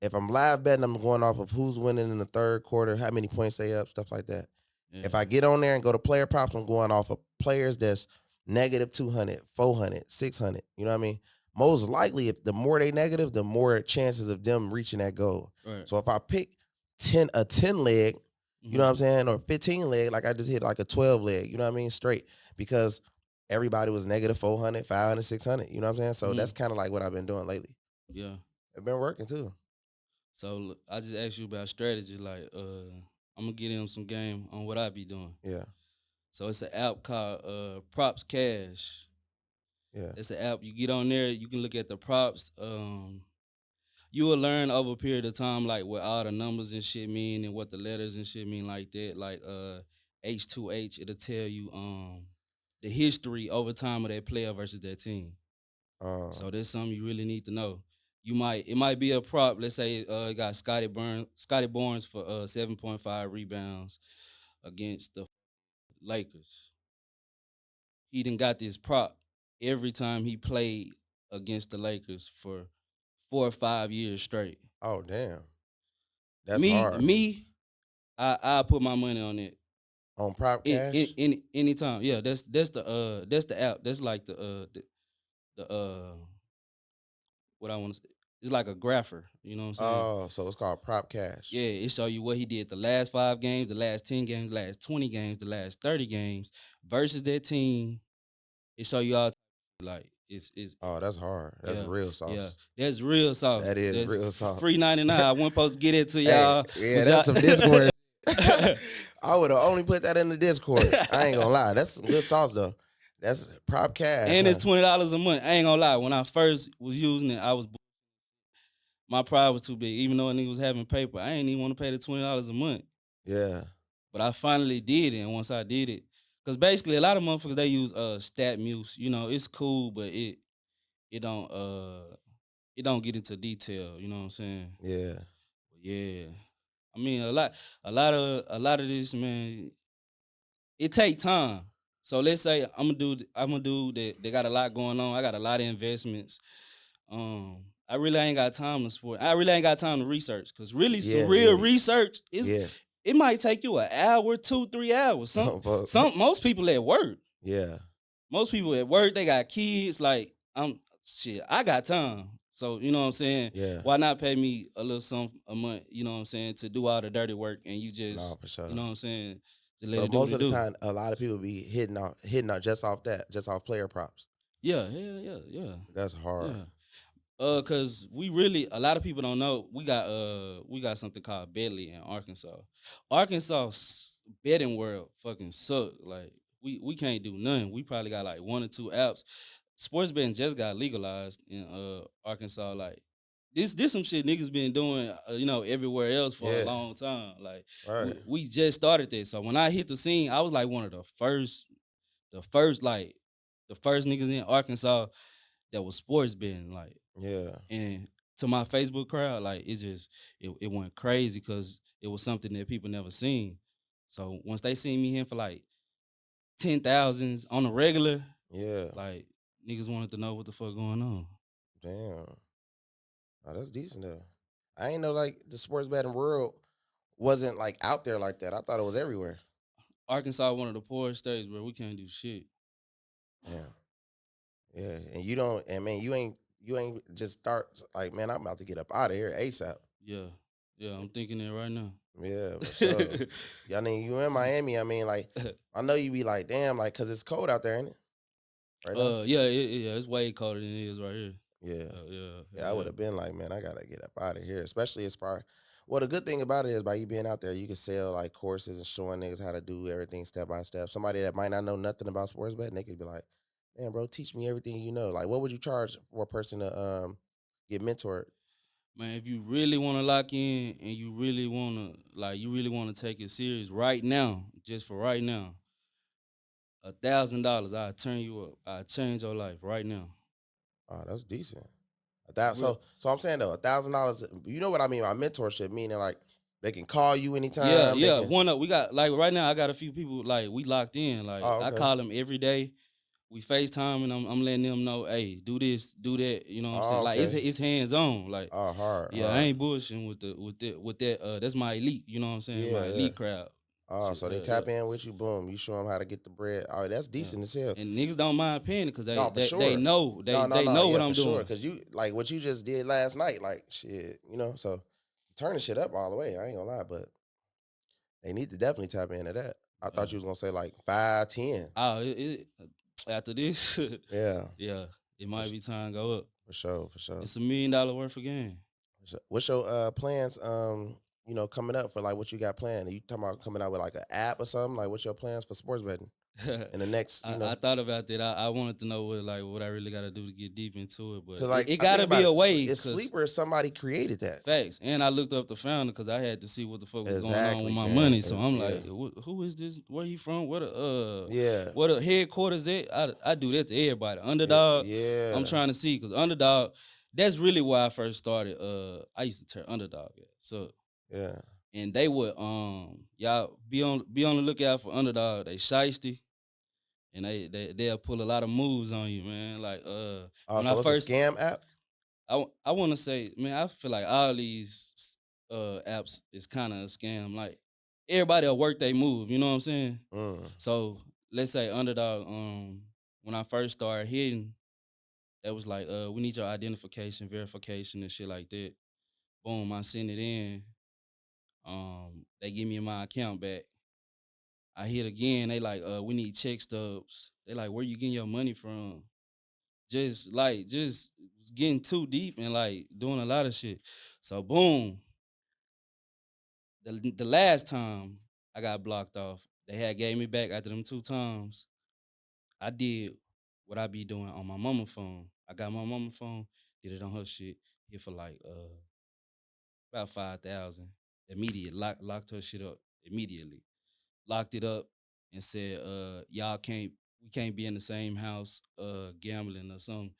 if I'm live betting, I'm going off of who's winning in the third quarter, how many points they up, stuff like that. Yeah. If I get on there and go to player props, I'm going off of players that's negative 200, 400, 600. You know what I mean? Most likely, if the more they negative, the more chances of them reaching that goal. Right. So if I pick a 10 leg, you know what I'm saying, or 15 leg, like I just hit like a 12 leg, you know what I mean, straight, because everybody was negative 400, 500, 600. You know what I'm saying? So that's kind of like what I've been doing lately. Yeah. It's been working too. So I just asked you about strategy. Like, I'm gonna get him some game on what I be doing. Yeah. So it's an app called Props Cash. Yeah. It's an app. You get on there, you can look at the props. You will learn over a period of time, like what all the numbers and shit mean and what the letters and shit mean like that. Like H2H, it'll tell you the history over time of that player versus that team. So that's something you really need to know. It might be a prop. Let's say it got Scotty Barnes for 7.5 rebounds against the Lakers. He done got this prop every time he played against the Lakers for 4 or 5 years straight. Oh damn. That's Me, hard. me, I put my money on it. On prop cash? Anytime. Yeah, that's the app. That's like the what I want to say. It's like a grapher. You know what I'm saying? Oh, so it's called prop cash. Yeah, it show you what he did the last 5 games, the last 10 games, the last 20 games, the last 30 games versus that team. It show you all like it's Oh, that's hard. That's yeah, real yeah. sauce. That's real sauce. That is That's real sauce. free 99. I wasn't supposed to get it to Hey, y'all. yeah, But that's some Discord. y'all I would have only put that in the Discord. I ain't gonna lie. That's some good sauce though. That's prop cash. and Huh? it's $20 a month. I ain't gonna lie. When I first was using it, my pride was too big. Even though a nigga was having paper, I ain't even want to pay the $20 a month. Yeah. But I finally did it, and once I did it, because basically a lot of motherfuckers they use stat muse. You know, it's cool, but it don't it don't get into detail. You know what I'm saying? Yeah. Yeah. I mean a lot of this, man, it take time. So let's say I'm a dude that they got a lot going on. I got a lot of investments. I really ain't got time to sport. I really ain't got time to research because really some Yeah. real Yeah. research is Yeah. it might take you an hour, 2, 3 hours. Most people at work. Yeah. Most people at work, they got kids. Like I got time. So you know what I'm saying? Yeah. Why not pay me a little something a month, you know what I'm saying, to do all the dirty work and you No, just, for sure. you know what I'm saying, to let So it do what most it of the do. time, a lot of people be hitting out just off that, just off player props. Yeah, yeah. That's hard. Yeah. Cause we really a lot of people don't know we got something called Bentley in Arkansas. Betting world fucking suck. Like we can't do nothing. We probably got like 1 or 2 apps. Sports betting just got legalized in Arkansas. Like this some shit niggas been doing everywhere else for a Yeah. long time. Like Right. we just started this. So when I hit the scene, I was like one of the first niggas in Arkansas that was sports betting. Like Yeah. and to my Facebook crowd, like it went crazy because it was something that people never seen. So once they seen me here for like 10,000s on a regular, Yeah. like niggas wanted to know what the fuck going on. Damn. Oh, that's decent though. I ain't know like the sports betting world wasn't like out there like that. I thought it was everywhere. Arkansas, one of the poorest states where we can't do shit. Yeah. Yeah. And you don't. And man, you ain't just start like, man, I'm about to get up out of here ASAP. Yeah, yeah, I'm thinking that right now. Yeah, for sure. Yeah, I mean, you in Miami. I mean, like, I know you be like, damn, like, cause it's cold out there, ain't it? Right now. Yeah, it's way colder than it is right here. Yeah. Yeah. Yeah, I would have been like, man, I gotta get up out of here. Especially as far. Well, the good thing about it is by you being out there, you can sell like courses and showing niggas how to do everything step by step. Somebody that might not know nothing about sports betting, they could be like, man, bro, teach me everything you know. Like, what would you charge for a person to get mentored? Man, if you really want to lock in and you really want to take it serious right now, just for right now, $1,000, I'll turn you up. I'll change your life right now. Oh, that's decent. That Real. so I'm saying though, $1,000. You know what I mean by mentorship? Meaning like they can call you Yeah, anytime. They yeah. can. We got like right now. I got a few people like we locked in. Like Oh, I okay. call them every day. we FaceTime and I'm letting them know, hey, do this, do that. You know what I'm saying? Oh, Like okay. it's hands on. Like, Oh, hard, yeah, I hard. ain't bullshitting with that. That's my elite. You know what I'm saying? Yeah, My yeah. elite crowd. Oh, Shit, so they yeah, yeah, tap in with you, boom. You show them how to get the bread. Oh, that's yeah. decent as hell. And niggas don't mind paying it because No, for they sure. know No, no, they no. know Yeah, what for I'm sure. doing. Cause you like what you just did last night, like shit, so turning shit up all the way. I ain't gonna lie, but they need to definitely tap into that. I Yeah. thought you was gonna say like 5, 10. Oh, after this, Yeah, yeah, it for, might s- be time to go up. for sure, for sure. It's $1 million worth of game. What's your plans? Coming up for like what you got planned? Are you talking about coming out with like an app or something? Like, what's your plans for sports betting in the next? I thought about that. I wanted to know what I really got to do to get deep into it, but Because it, like it I got think to be about a it, way. it's Cause sleeper. Somebody created that. facts, and I looked up the founder because I had to see what the fuck was going on with Exactly, my gang. money. So I'm Yeah, like, who is this? Where he from? yeah, where the headquarters at? I do that to everybody. Underdog, I'm yeah, trying to see because underdog. That's really why I first started. I used to tear underdog at. So yeah. and they would y'all be on the lookout for underdog. They shiesty and they'll pull a lot of moves on you, man. Like Oh, when I so it's a first scam app. I want to say, man, I feel like all these apps is kind of a scam. Like everybody'll work they move, you know what I'm saying? Mm, So let's say underdog, when I first started hitting, that was like, we need your identification, verification, and shit like that. Boom, I send it in. They give me my account back. I hit again. They like, we need check stubs. They like, where you getting your money from? Just getting too deep and like doing a lot of shit. So boom, the last time I got blocked off, they had gave me back after them 2 times. I did what I be doing on my mama phone. I got my mama phone, did it on her shit, hit for like about 5,000. Immediate locked her shit up immediately. Locked it up and said, y'all can't we can't be in the same house gambling or something.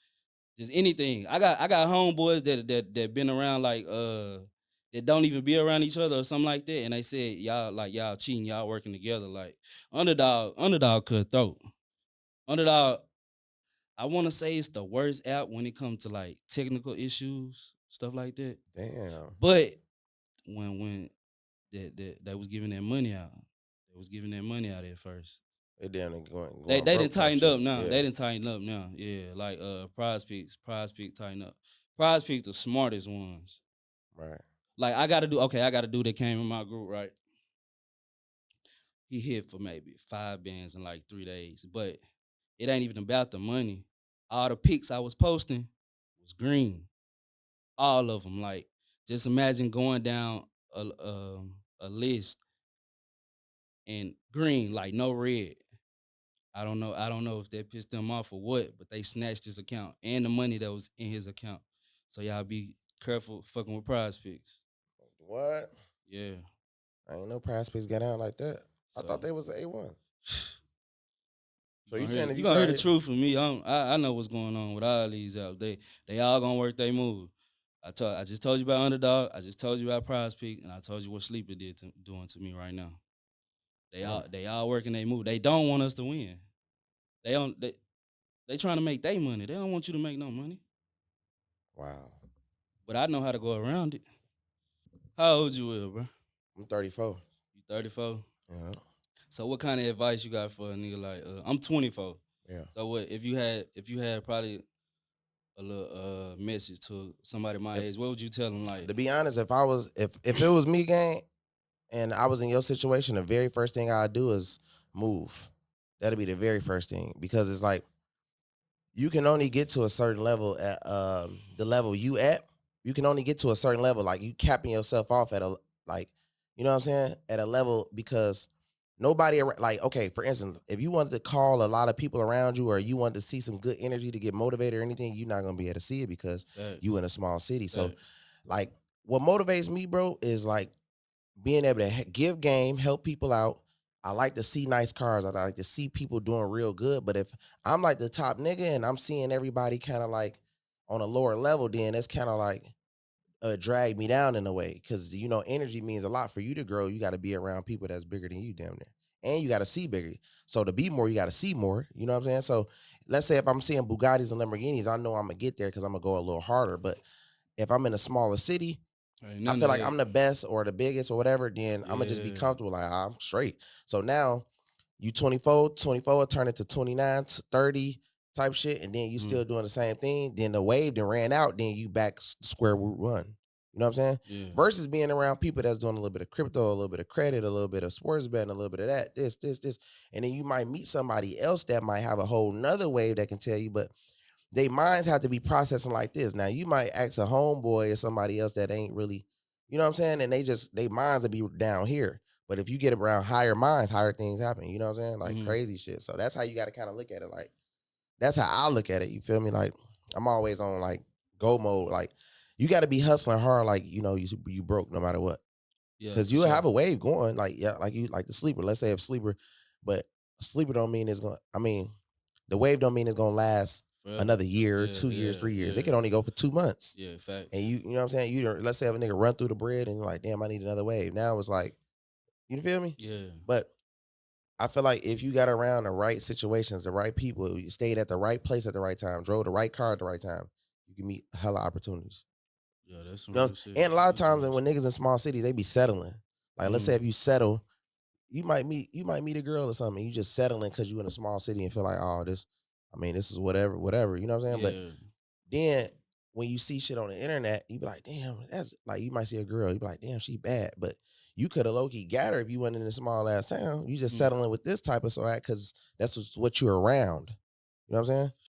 Just anything. I got homeboys that been around like that don't even be around each other or something like that. And they said y'all cheating, y'all working together. Like underdog cutthroat. Underdog, I wanna say it's the worst app when it comes to like technical issues, stuff like that. damn. But when they was giving that money out, they was giving that money out at first. They damn near going They broke didn't type tighten shit. up now. Yeah, They didn't tighten up now. Yeah, like Prize Picks tighten up. Prize Picks the smartest ones. right. Like I gotta do that came in my group, right? He hit for maybe 5 bands in like 3 days. But it ain't even about the money. All the picks I was posting was green. All of them. Like just imagine going down a list and green, like no red. I don't know if that pissed them off or what, but they snatched his account and the money that was in his account. So y'all be careful fucking with prize picks. What? Yeah. I ain't no prize picks got out like that. I thought So they was A1. you So you gonna saying if you hear start the hitting, truth from me. I know what's going on with all these out. They all gonna work they move. I just told you about underdog. I just told you about prize pick, and I told you what sleeper doing to me right now. mm, They all working they move. They don't want us to win. They don't they trying to make their money. They don't want you to make no money. wow. But I know how to go around it. How old you is, bro? I'm 34. You 34? Yeah, So what kind of advice you got for a nigga like I'm 24. yeah. So what if you had probably a little message to somebody my If age, what would you tell them like to be honest, if it was me, gang, and I was in your situation, the very first thing I'd do is move. That'd be the very first thing because it's like you can only get to a certain level at the level you at. You can only get to a certain level. Like you capping yourself off at a like, you know what I'm saying? At a level because like okay, for instance, if you wanted to call a lot of people around you or you wanted to see some good energy to get motivated or anything, you're not gonna be able to see it because you facts, in a small city. So facts, like what motivates me, bro, is like being able to give game, help people out. I like to see nice cars. I like to see people doing real good. But if I'm like the top nigga and I'm seeing everybody kind of like on a lower level, then that's kind of like drag me down in a way. Cause energy means a lot for you to grow. You got to be around people that's bigger than you, damn near. And you got to see bigger. So to be more, you got to see more. You know what I'm saying? So let's say if I'm seeing Bugattis and Lamborghinis, I know I'm gonna get there because I'm gonna go a little harder. But if I'm in a smaller city, Ain't I none feel of like that. I'm the best or the biggest or whatever, then I'm gonna just be Yeah. comfortable. Like I'm straight. So now you 24, turn it to 29, 30 type shit, and then you Mm, still doing the same thing. Then the wave then ran out, then you back square root one. You know what I'm saying? yeah. Versus being around people that's doing a little bit of crypto, a little bit of credit, a little bit of sports betting, a little bit of that, this. And then you might meet somebody else that might have a whole nother wave that can tell you, but they minds have to be processing like this. Now you might ask a homeboy or somebody else that ain't really, you know what I'm saying? And they minds will be down here. But if you get around higher minds, higher things happen. You know what I'm saying? Like Mhm. crazy shit. So that's how you got to kind of look at it. Like that's how I look at it. You feel me? Like I'm always on like go mode. Like you got to be hustling hard. Like you broke no matter what. Yeah, Because for you'll sure. have a wave going. Like yeah, like you like the sleeper. Let's say if sleeper, but sleeper don't mean it's going. I mean the wave don't mean it's gonna last Forever. another year, Yeah, 2 years, yeah, 3 years. It yeah. can only go for 2 months. Yeah, And facts. you know what I'm saying? You don't, let's say if a nigga run through the bread and you're like, damn, I need another wave. Now it's like, you feel me? Yeah. But I feel like if you got around the right situations, the right people, you stayed at the right place at the right time, drove the right car at the right time, you can meet hella opportunities. Yeah, that's some You know? real shit. And a lot of That's some times real when shit. niggas in small cities, they be settling. Like let's say Mm. if you settle, you might meet a girl or something. You just settling because you in a small city and feel like, oh, this is whatever. You know what I'm saying? But Yeah. then when you see shit on the internet, you be like, damn, that's like you might see a girl, you be like, damn, she bad. But you could have low key got her if you went in a small ass town. You just Mm. settling with this type of swag because that's what you're around. You know what I'm saying?